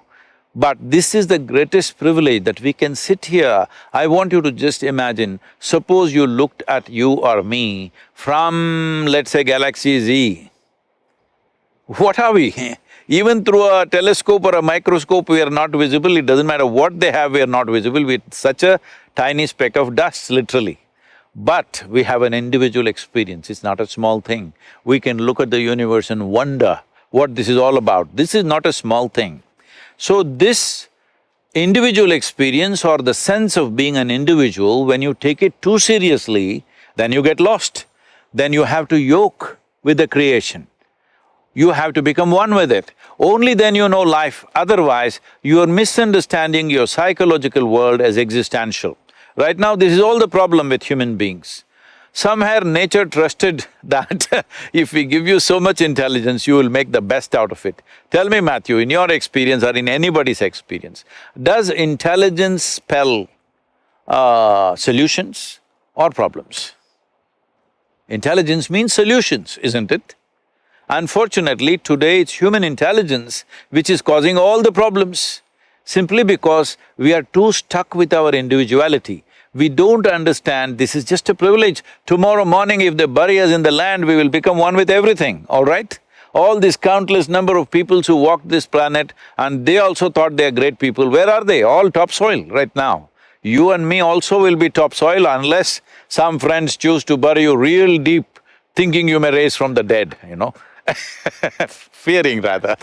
But this is the greatest privilege that we can sit here. I want you to just imagine, suppose you looked at you or me from, let's say, Galaxy Z. What are we? Even through a telescope or a microscope, we are not visible. It doesn't matter what they have, we are not visible. We're such a tiny speck of dust, literally. But we have an individual experience, it's not a small thing. We can look at the universe and wonder what this is all about. This is not a small thing. So this individual experience or the sense of being an individual, when you take it too seriously, then you get lost. Then you have to yoke with the creation. You have to become one with it. Only then you know life, otherwise you are misunderstanding your psychological world as existential. Right now, this is all the problem with human beings. Somehow nature trusted that if we give you so much intelligence, you will make the best out of it. Tell me, Matthew, in your experience or in anybody's experience, does intelligence spell solutions or problems? Intelligence means solutions, isn't it? Unfortunately, today it's human intelligence which is causing all the problems, simply because we are too stuck with our individuality. We don't understand this is just a privilege. Tomorrow morning if they bury us in the land, we will become one with everything, all right? All this countless number of peoples who walked this planet and they also thought they are great people, where are they? All topsoil right now. You and me also will be topsoil unless some friends choose to bury you real deep, thinking you may rise from the dead, you know fearing rather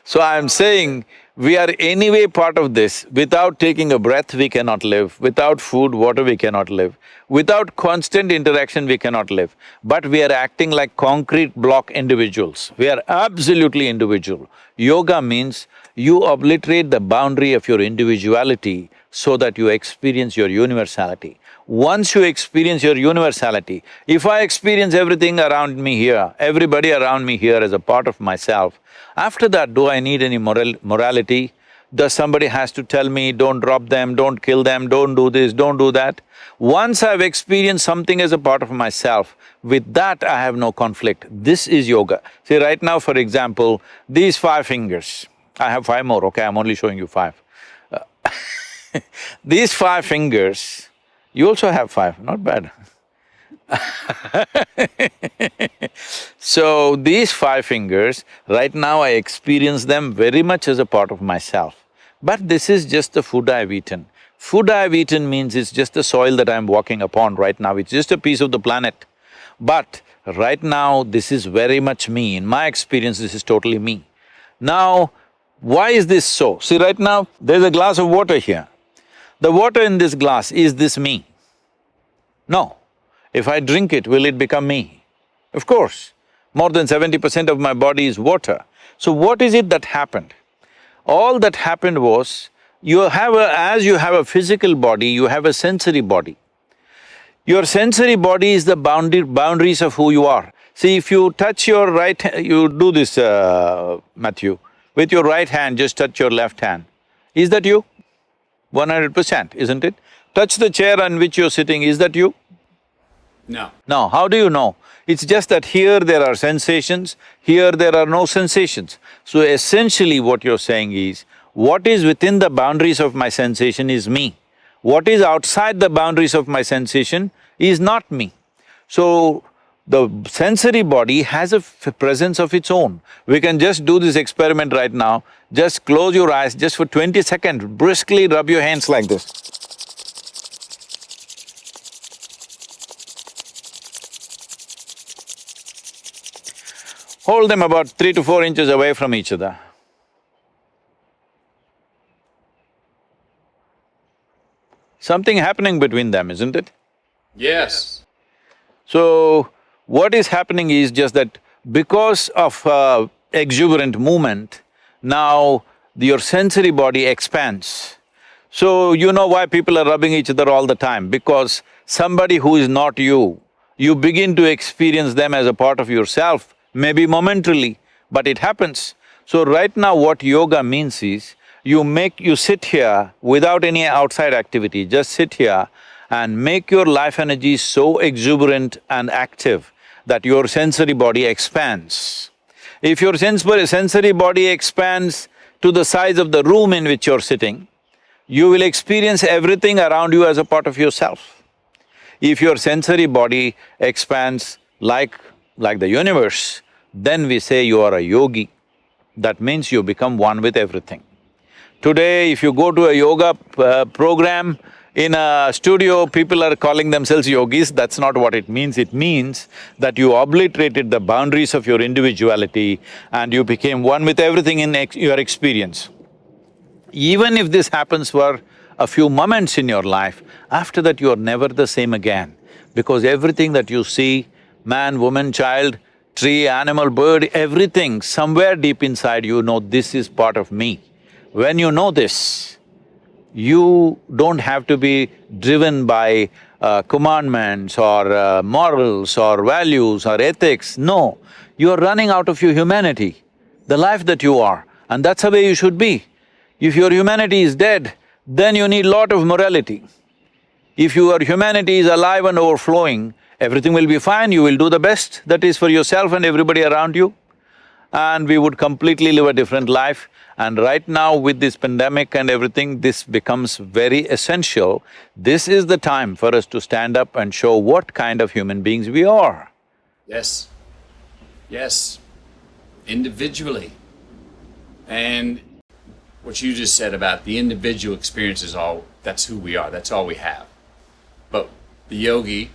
So I'm saying, we are anyway part of this. Without taking a breath, we cannot live. Without food, water, we cannot live. Without constant interaction, we cannot live. But we are acting like concrete block individuals. We are absolutely individual. Yoga means you obliterate the boundary of your individuality so that you experience your universality. Once you experience your universality, if I experience everything around me here, everybody around me here as a part of myself, after that, do I need any morality? Does somebody has to tell me, don't drop them, don't kill them, don't do this, don't do that? Once I've experienced something as a part of myself, with that I have no conflict. This is yoga. See, right now, for example, these 5 fingers, I have 5 more, okay, I'm only showing you 5. These 5 fingers, you also have 5, not bad. So, these 5 fingers, right now I experience them very much as a part of myself. But this is just the food I've eaten. Food I've eaten means it's just the soil that I'm walking upon right now, it's just a piece of the planet. But right now, this is very much me. In my experience, this is totally me. Now, why is this so? See, right now, there's a glass of water here. The water in this glass, is this me? No. If I drink it, will it become me? Of course. More than 70% of my body is water. So what is it that happened? All that happened was, as you have a physical body, you have a sensory body. Your sensory body is the boundaries of who you are. See, if you touch your you do this, Matthew, with your right hand, just touch your left hand. Is that you? 100%, isn't it? Touch the chair on which you're sitting, is that you? No. No, how do you know? It's just that here there are sensations, here there are no sensations. So essentially what you're saying is, what is within the boundaries of my sensation is me. What is outside the boundaries of my sensation is not me. So, the sensory body has a presence of its own. We can just do this experiment right now. Just close your eyes, just for 20 seconds, briskly rub your hands like this. Hold them about 3 to 4 inches away from each other. Something happening between them, isn't it? Yes. So, what is happening is just that because of exuberant movement, now your sensory body expands. So, you know why people are rubbing each other all the time? Because somebody who is not you, you begin to experience them as a part of yourself, maybe momentarily, but it happens. So right now what yoga means is, you sit here without any outside activity, just sit here and make your life energy so exuberant and active that your sensory body expands. If your sensory body expands to the size of the room in which you're sitting, you will experience everything around you as a part of yourself. If your sensory body expands like the universe, then we say you are a yogi. That means you become one with everything. Today, if you go to a yoga program, In a studio, people are calling themselves yogis, that's not what it means. It means that you obliterated the boundaries of your individuality and you became one with everything in your experience. Even if this happens for a few moments in your life, after that you are never the same again. Because everything that you see, man, woman, child, tree, animal, bird, everything, somewhere deep inside you know this is part of me. When you know this, you don't have to be driven by commandments or morals or values or ethics, no. You are running out of your humanity, the life that you are, and that's the way you should be. If your humanity is dead, then you need lot of morality. If your humanity is alive and overflowing, everything will be fine, you will do the best that is for yourself and everybody around you, and we would completely live a different life. And right now with this pandemic and everything, this becomes very essential. This is the time for us to stand up and show what kind of human beings we are. Yes. Yes. Individually. And what you just said about the individual experience is all, that's who we are, that's all we have. But the yogi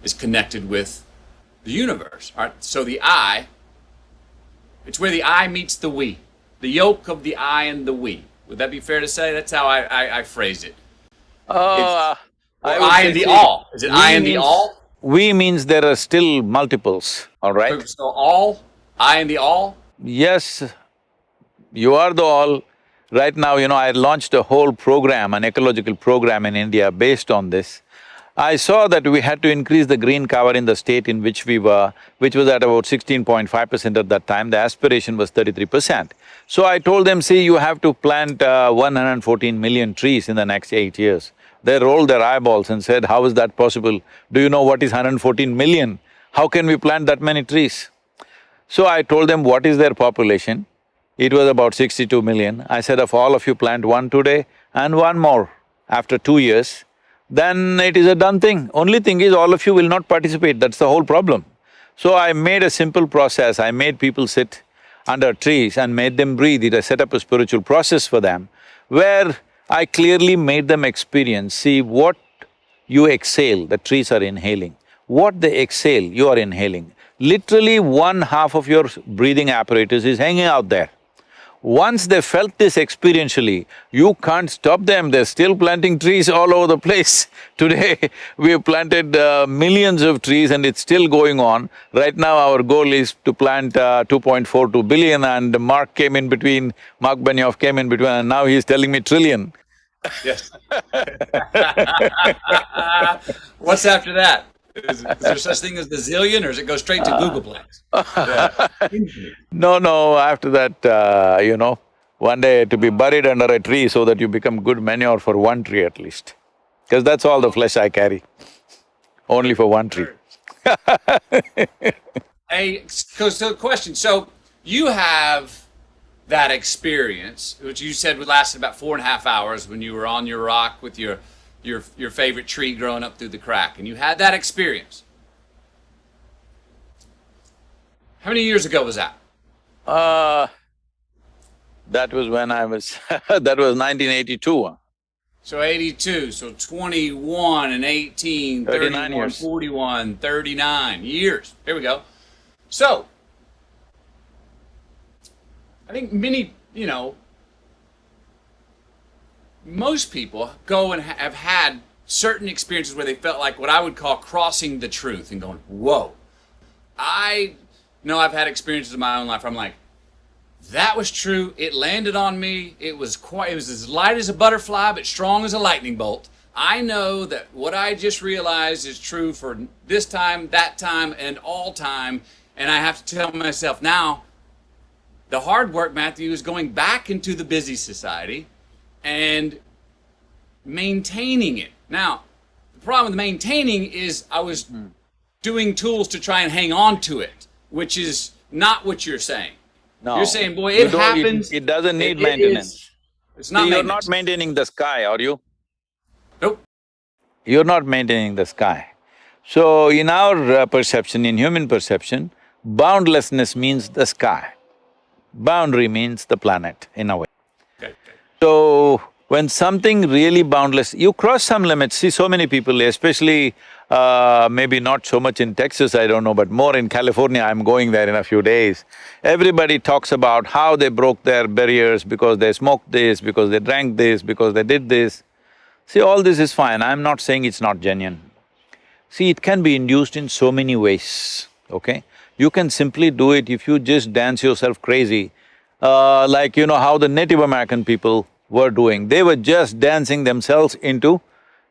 is connected with the universe, all right? So the I, it's where the I meets the we. The yoke of the I and the we. Would that be fair to say? That's how I phrased it. I and the all. Is it I and the all? We means there are still multiples, all right? So all, I and the all? Yes, you are the all. Right now, I launched a whole program, an ecological program in India based on this. I saw that we had to increase the green cover in the state in which we were, which was at about 16.5% at that time. The aspiration was 33%. So I told them, see, you have to plant 114 million trees in the next 8 years. They rolled their eyeballs and said, how is that possible? Do you know what is 114 million? How can we plant that many trees? So I told them what is their population. It was about 62 million. I said, if all of you plant one today and one more after 2 years, then it is a done thing. Only thing is all of you will not participate, that's the whole problem. So I made a simple process, I made people sit under trees and made them breathe. I set up a spiritual process for them, where I clearly made them experience, see what you exhale, the trees are inhaling. What they exhale, you are inhaling. Literally 1/2 of your breathing apparatus is hanging out there. Once they felt this experientially, you can't stop them, they're still planting trees all over the place. Today, we have planted millions of trees and it's still going on. Right now, our goal is to plant 2.42 billion and Mark Benioff came in between and now he's telling me trillion. Yes. What's after that? Is there such thing as the zillion, or does it go straight to Googleplex? No, after that, one day to be buried under a tree so that you become good manure for one tree at least. Because that's all the flesh I carry, only for one tree. So question, so you have that experience, which you said lasted about 4.5 hours when you were on your rock with your favorite tree growing up through the crack, and you had that experience. How many years ago was that? That was when I was… that was 1982. So 82, so 21 and 18, 31, years. 41, 39 years. Here we go. So, I think many, most people go and have had certain experiences where they felt like what I would call crossing the truth and going, whoa. I know I've had experiences in my own life where I'm like, that was true, it landed on me, it was as light as a butterfly but strong as a lightning bolt. I know that what I just realized is true for this time, that time, and all time, and I have to tell myself now, the hard work, Matthew, is going back into the busy society and maintaining it. Now, the problem with maintaining is I was doing tools to try and hang on to it, which is not what you're saying. No. You're saying, boy, it happens. It doesn't need maintenance. It's not You're not maintaining the sky, are you? Nope. You're not maintaining the sky. So, in our perception, in human perception, boundlessness means the sky. Boundary means the planet, in a way. Okay. So, When something really boundless, you cross some limits. See, so many people, especially maybe not so much in Texas, I don't know, but more in California, I'm going there in a few days. Everybody talks about how they broke their barriers because they smoked this, because they drank this, because they did this. See, all this is fine, I'm not saying it's not genuine. See, it can be induced in so many ways, okay? You can simply do it if you just dance yourself crazy, like you know how the Native American people were doing. They were just dancing themselves into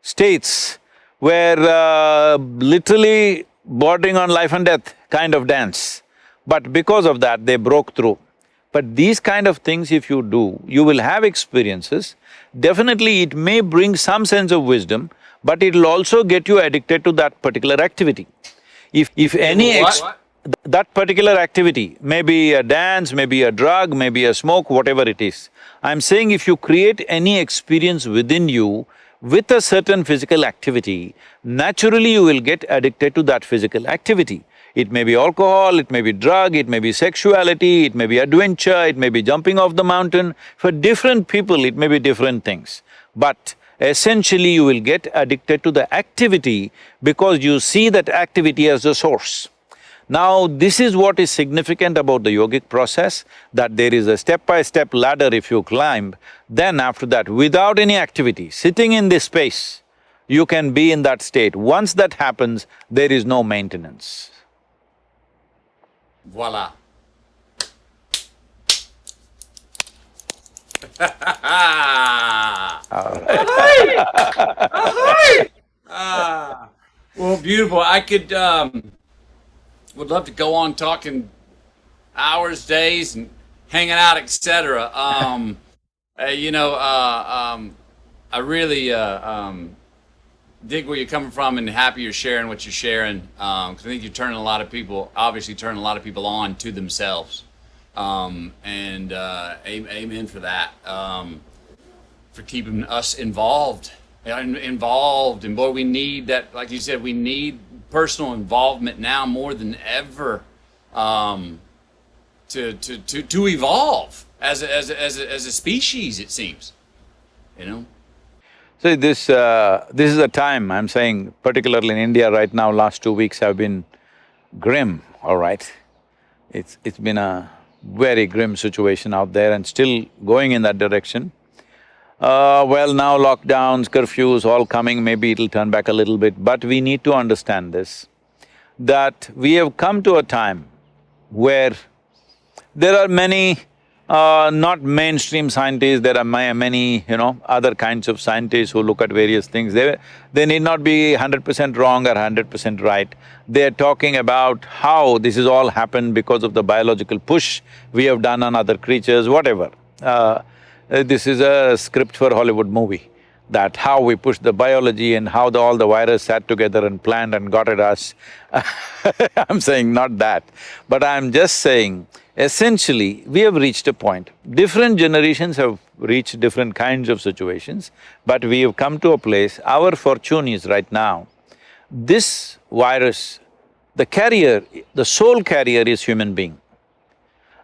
states where literally bordering on life and death kind of dance. But because of that, they broke through. But these kind of things if you do, you will have experiences. Definitely it may bring some sense of wisdom, but it'll also get you addicted to that particular activity. If any that particular activity, maybe a dance, maybe a drug, maybe a smoke, whatever it is. I'm saying if you create any experience within you with a certain physical activity, naturally you will get addicted to that physical activity. It may be alcohol, it may be drug, it may be sexuality, it may be adventure, it may be jumping off the mountain. For different people, it may be different things. But essentially you will get addicted to the activity because you see that activity as the source. Now, this is what is significant about the yogic process, that there is a step-by-step ladder if you climb, then after that, without any activity, sitting in this space, you can be in that state. Once that happens, there is no maintenance. Voila. Well, beautiful. I could would love to go on talking hours, days, and hanging out, etc. I really dig where you're coming from and happy you're sharing what you're sharing. Because I think you're turning a lot of people, obviously turning a lot of people on to themselves. Amen for that. For keeping us involved. And boy, we need that, like you said, we need personal involvement now more than ever to evolve as a species, it seems, you know. So this is a time, I'm saying, particularly in India right now, last 2 weeks have been grim, all right? It's been a very grim situation out there and still going in that direction. Well, now lockdowns, curfews, all coming, maybe it'll turn back a little bit, but we need to understand this, that we have come to a time where there are many, not mainstream scientists, there are many, other kinds of scientists who look at various things. They need not be 100% wrong or 100% right. They're talking about how this has all happened because of the biological push we have done on other creatures, whatever. This is a script for Hollywood movie, that how we pushed the biology and how all the virus sat together and planned and got at us. I'm saying not that, but I'm just saying, essentially, we have reached a point. Different generations have reached different kinds of situations, but we have come to a place, our fortune is right now, this virus, the carrier, the sole carrier is human being.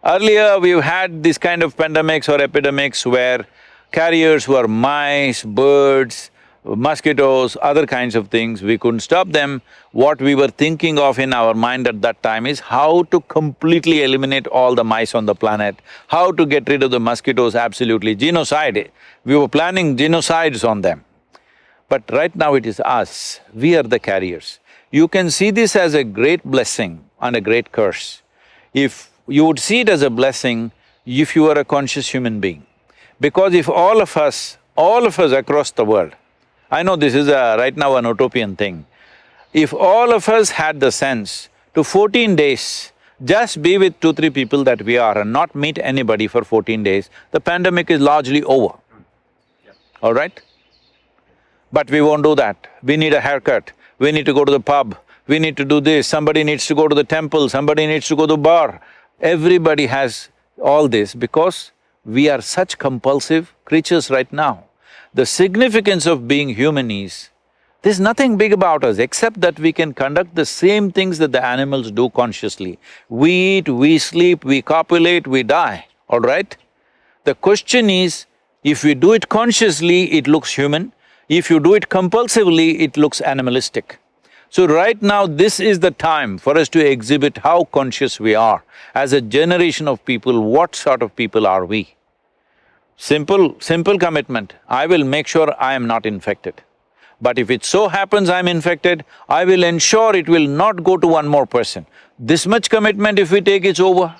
Earlier, we've had this kind of pandemics or epidemics where carriers were mice, birds, mosquitoes, other kinds of things, we couldn't stop them. What we were thinking of in our mind at that time is how to completely eliminate all the mice on the planet, how to get rid of the mosquitoes, absolutely, genocide. We were planning genocides on them. But right now it is us, we are the carriers. You can see this as a great blessing and a great curse. If you would see it as a blessing if you are a conscious human being. Because if all of us across the world, I know this is right now an utopian thing, if all of us had the sense to 14 days, just be with 2-3 people that we are and not meet anybody for 14 days, the pandemic is largely over, all right? But we won't do that. We need a haircut, we need to go to the pub, we need to do this, somebody needs to go to the temple, somebody needs to go to the bar. Everybody has all this because we are such compulsive creatures right now. The significance of being human is, there's nothing big about us except that we can conduct the same things that the animals do consciously. We eat, we sleep, we copulate, we die, all right? The question is, If we do it consciously, it looks human. If you do it compulsively, it looks animalistic. So right now, this is the time for us to exhibit how conscious we are. As a generation of people, what sort of people are we? Simple commitment, I will make sure I am not infected. But if it so happens I'm infected, I will ensure it will not go to one more person. This much commitment if we take, it's over.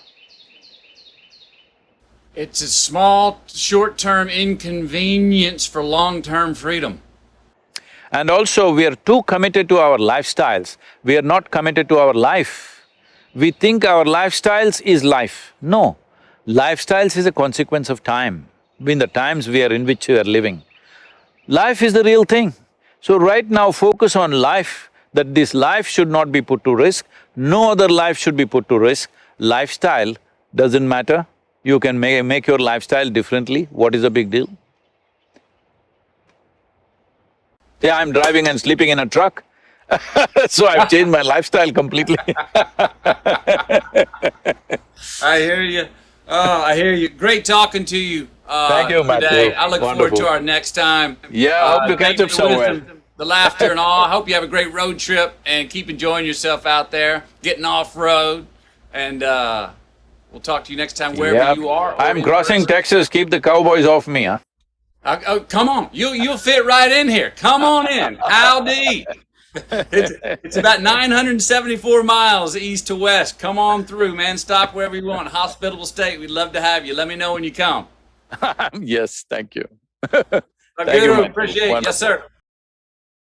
It's a small, short-term inconvenience for long-term freedom. And also, we are too committed to our lifestyles, we are not committed to our life. We think our lifestyles is life. No, lifestyles is a consequence of time, in the times we are in which we are living. Life is the real thing. So right now, focus on life, that this life should not be put to risk, no other life should be put to risk. Lifestyle doesn't matter, you can make your lifestyle differently, what is the big deal? Yeah, I'm driving and sleeping in a truck, so I've changed my lifestyle completely. I hear you. Oh, I hear you. Great talking to you. Thank you, Matthew. Today. I look forward Wonderful. to our next time. Yeah, I hope to catch thank you up for the somewhere. wisdom, the laughter and all. I hope you have a great road trip and keep enjoying yourself out there, getting off road, and we'll talk to you next time wherever Yep. you are. or I'm in crossing person. Texas, keep the cowboys off me, huh? Oh, come on, you'll fit right in here. Come on in. Howdy. It's about 974 miles east to west. Come on through, man. Stop wherever you want. Hospitable state. We'd love to have you. Let me know when you come. Yes, thank you. Sadhguru, Matthew. appreciate it. Yes, Wonderful. sir.